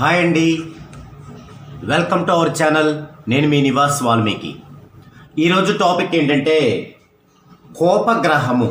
Hi అండి, welcome to our channel. నేను మీ నివాస్ వాల్మీకి. ఈరోజు టాపిక్ ఏంటంటే కోపగ్రహము.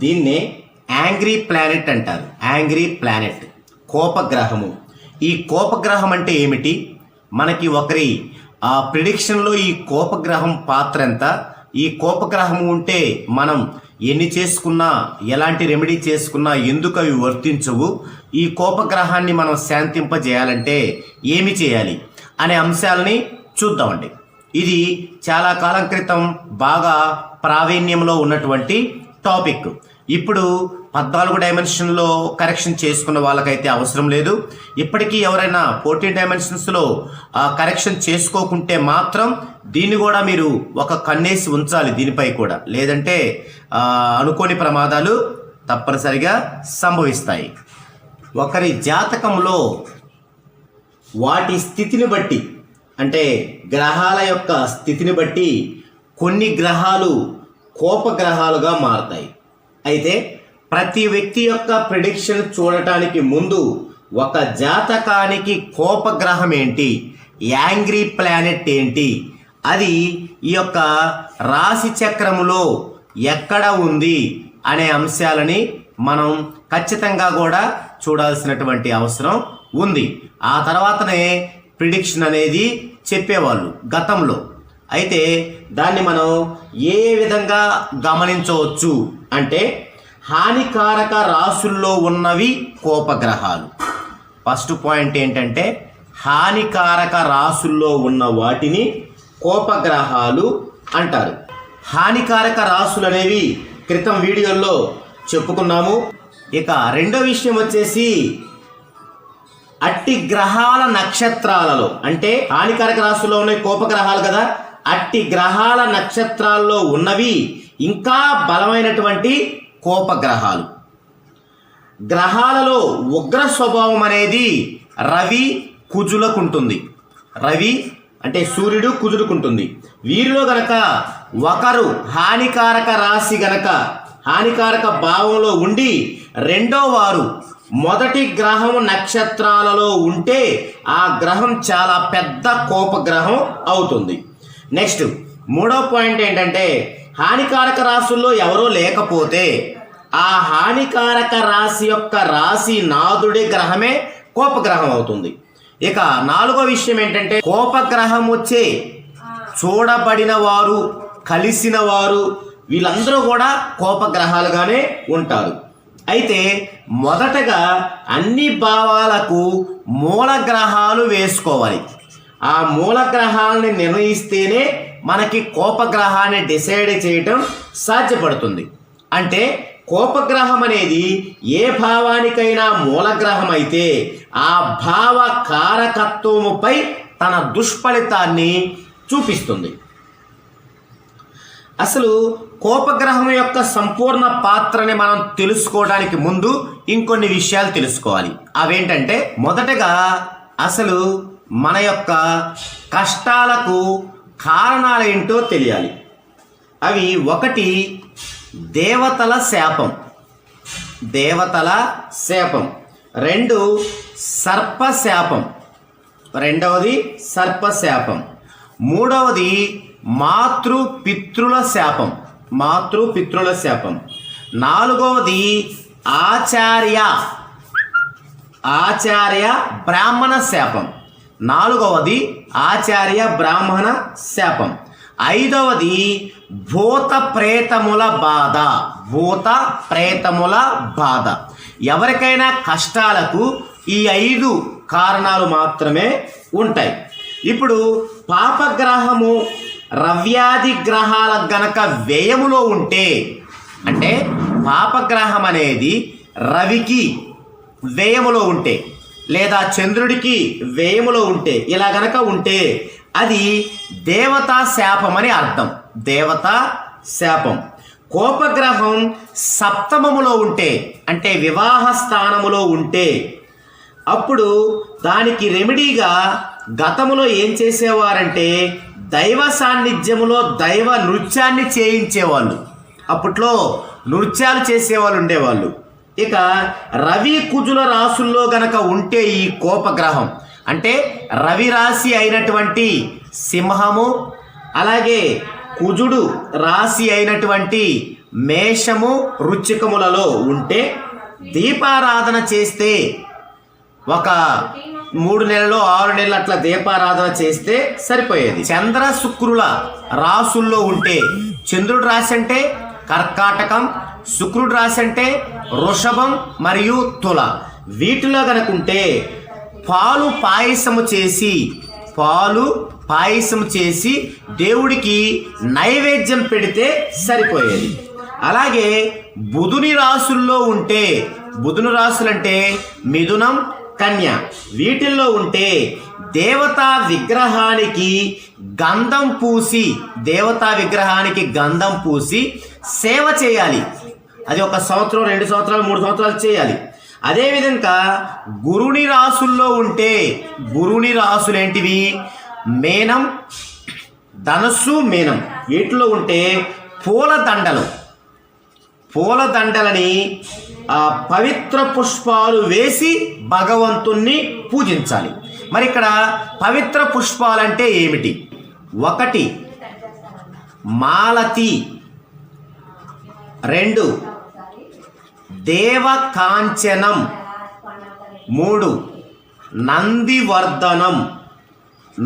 దీన్నే యాంగ్రీ ప్లానెట్ అంటారు. యాంగ్రీ ప్లానెట్, కోపగ్రహము. ఈ కోపగ్రహం అంటే ఏమిటి? మనకి ఒకరి ప్రిడిక్షన్లో ఈ కోపగ్రహం పాత్ర ఎంత? ఈ కోపగ్రహం ఉంటే మనం ఎన్ని చేసుకున్నా, ఎలాంటి రెమెడీ చేసుకున్నా ఎందుకు అవి వర్తించవు? ఈ కోపగ్రహాన్ని మనం శాంతింపజేయాలంటే ఏమి చేయాలి అనే అంశాలని చూద్దామండి. ఇది చాలా కాలం క్రితం బాగా ప్రావీణ్యంలో ఉన్నటువంటి టాపిక్. ఇప్పుడు 14 డైమెన్షన్లో కరెక్షన్ చేసుకున్న వాళ్ళకైతే అవసరం లేదు. ఇప్పటికీ ఎవరైనా 14 డైమెన్షన్స్లో కరెక్షన్ చేసుకోకుంటే మాత్రం దీన్ని కూడా మీరు ఒక కన్నేసి ఉంచాలి దీనిపై కూడా, లేదంటే అనుకోని ప్రమాదాలు తప్పనిసరిగా సంభవిస్తాయి. ఒకరి జాతకంలో వాటి స్థితిని బట్టి, అంటే గ్రహాల యొక్క స్థితిని బట్టి కొన్ని గ్రహాలు కోపగ్రహాలుగా మారతాయి. అయితే ప్రతి వ్యక్తి యొక్క ప్రిడిక్షన్ చూడటానికి ముందు ఒక జాతకానికి కోపగ్రహం ఏంటి, యాంగ్రీ ప్లానెట్ ఏంటి, అది ఈ యొక్క రాశి చక్రములో ఎక్కడ ఉంది అనే అంశాలని మనం ఖచ్చితంగా కూడా చూడాల్సినటువంటి అవసరం ఉంది. ఆ తర్వాతనే ప్రిడిక్షన్ అనేది చెప్పేవాళ్ళు గతంలో. అయితే దాన్ని మనం ఏ విధంగా గమనించవచ్చు అంటే, హానికారక రాశుల్లో ఉన్నవి కోపగ్రహాలు. ఫస్ట్ పాయింట్ ఏంటంటే, హానికారక రాశుల్లో ఉన్న వాటిని కోపగ్రహాలు అంటారు. హానికారక రాశులు అనేవి క్రితం వీడియోల్లో చెప్పుకున్నాము. ఇక రెండో విషయం వచ్చేసి, అట్టి గ్రహాల నక్షత్రాలలో, అంటే హానికారక రాశుల్లో ఉన్న కోపగ్రహాలు కదా, అట్టి గ్రహాల నక్షత్రాల్లో ఉన్నవి ఇంకా బలమైనటువంటి కోపగ్రహాలు. గ్రహాలలో ఉగ్ర స్వభావం అనేది రవి కుజులకు ఉంటుంది. రవి అంటే సూర్యుడు కుజుడుకుంటుంది. వీరిలో గనక ఒకరు హానికారక రాశి గనక హానికారక భావంలో ఉండి రెండో వారు మొదటి గ్రహం నక్షత్రాలలో ఉంటే ఆ గ్రహం చాలా పెద్ద కోపగ్రహం అవుతుంది. నెక్స్ట్ మూడో పాయింట్ ఏంటంటే, హానికారక రాశుల్లో ఎవరో లేకపోతే ఆ హానికారక రాశి యొక్క రాశి నాదుడి గ్రహమే కోపగ్రహం అవుతుంది. ఇక నాలుగో విషయం ఏంటంటే, కోపగ్రహం వచ్చే చూడబడిన వారు, కలిసిన వారు, వీళ్ళందరూ కూడా కోపగ్రహాలుగానే ఉంటారు. అయితే మొదటగా అన్ని భావాలకు మూల గ్రహాలు వేసుకోవాలి. ఆ మూల గ్రహాలని నిర్ణయిస్తేనే మనకి కోపగ్రహాన్ని డిసైడ్ చేయటం సాధ్యపడుతుంది. అంటే కోపగ్రహం అనేది ఏ భావానికైనా మూలగ్రహం అయితే ఆ భావ కారకత్వముపై తన దుష్ఫలితాన్ని చూపిస్తుంది. అసలు కోపగ్రహం యొక్క సంపూర్ణ పాత్రని మనం తెలుసుకోవడానికి ముందు ఇంకొన్ని విషయాలు తెలుసుకోవాలి. అవేంటంటే, మొదటగా అసలు మన యొక్క కష్టాలకు కారణాలేంటో తెలియాలి. అవి ఒకటి, దేవతల శాపం. రెండు, సర్పశాపం. రెండవది సర్పశాపం. మూడవది మాతృపితృల శాపం. నాలుగవది ఆచార్య బ్రాహ్మణ శాపం. ఐదవది భూత ప్రేతముల బాధ. ఎవరికైనా కష్టాలకు ఈ 5 కారణాలు మాత్రమే ఉంటాయి. ఇప్పుడు పాపగ్రహము రవ్యాది గ్రహాల గనక వ్యయములో ఉంటే, అంటే పాపగ్రహం అనేది రవికి వ్యయములో ఉంటే, లేదా చంద్రుడికి వ్యయములో ఉంటే, ఇలా గనక ఉంటే అది దేవతా శాపం అని అర్థం. దేవతా శాపం. కోపగ్రహం సప్తమములో ఉంటే, అంటే వివాహ స్థానములో ఉంటే, అప్పుడు దానికి రెమెడీగా గతములో ఏం చేసేవారంటే, దైవ సాన్నిధ్యములో దైవ నృత్యాన్ని చేయించేవాళ్ళు. అప్పట్లో నృత్యాలు చేసేవాళ్ళు ఉండేవాళ్ళు. ఇక రవి కుజుల రాసుల్లో గనక ఉంటే ఈ కోపగ్రహం అంటే రవి రాశి అయినటువంటి సింహము, అలాగే కుజుడు రాశి అయినటువంటి మేషము, వృశ్చికములలో ఉంటే దీపారాధన చేస్తే ఒక 3 నెలలు 6 నెలలు అట్లా దీపారాధన చేస్తే సరిపోయేది. చంద్ర శుక్రుల రాసుల్లో ఉంటే, చంద్రుడు రాశి అంటే కర్కాటకం, శుక్రుడు రాశి అంటే వృషభం మరియు తుల, వీటిలో కనుకుంటే పాలు పాయసము చేసి దేవుడికి నైవేద్యం పెడితే సరిపోయేది. అలాగే బుధుని రాసుల్లో ఉంటే, బుధుని రాసులంటే మిథునం, కన్య, వీటిల్లో ఉంటే దేవతా విగ్రహానికి గంధం పూసి సేవ చేయాలి. అది 1 సంవత్సరం 2 సంవత్సరాలు 3 సంవత్సరాలు చేయాలి. అదేవిధంగా గురుని రాసుల్లో ఉంటే, గురుని రాసులు ఏంటివి? మేనం, ధనస్సు, మీనం, వీటిలో ఉంటే పూలదండలని పవిత్ర పుష్పాలు వేసి భగవంతుణ్ణి పూజించాలి. మరి ఇక్కడ పవిత్ర పుష్పాలంటే ఏమిటి? 1 మాలతి, 2 దేవకాంచనం, 3 నందివర్ధనం,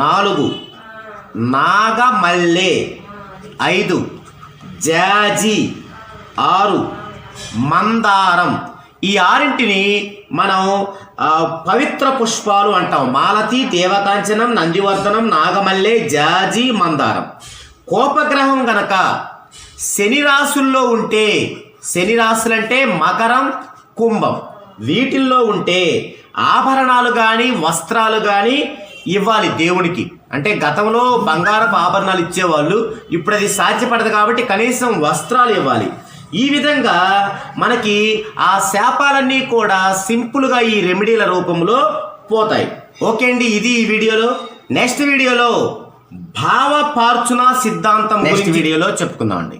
4 నాగమల్లె, 5 జాజి, 6 మందారం. ఈ 6ంటిని మనం పవిత్ర పుష్పాలు అంటాం. మాలతి, దేవకాంచనం, నందివర్ధనం, నాగమల్లె, జాజి, మందారం. కోపగ్రహం గనక శని రాసుల్లో ఉంటే, శని రాశులంటే మకరం, కుంభం, వీటిల్లో ఉంటే ఆభరణాలు కానీ వస్త్రాలు కానీ ఇవ్వాలి దేవుడికి. అంటే గతంలో బంగారపు ఆభరణాలు ఇచ్చేవాళ్ళు, ఇప్పుడు అది సాధ్యపడదు కాబట్టి కనీసం వస్త్రాలు ఇవ్వాలి. ఈ విధంగా మనకి ఆ శాపాలన్నీ కూడా సింపుల్గా ఈ రెమెడీల రూపంలో పోతాయి. ఓకే అండి, ఇది ఈ వీడియోలో. నెక్స్ట్ వీడియోలో భావపార్చున సిద్ధాంతం నెక్స్ట్ వీడియోలో చెప్పుకుందాం అండి.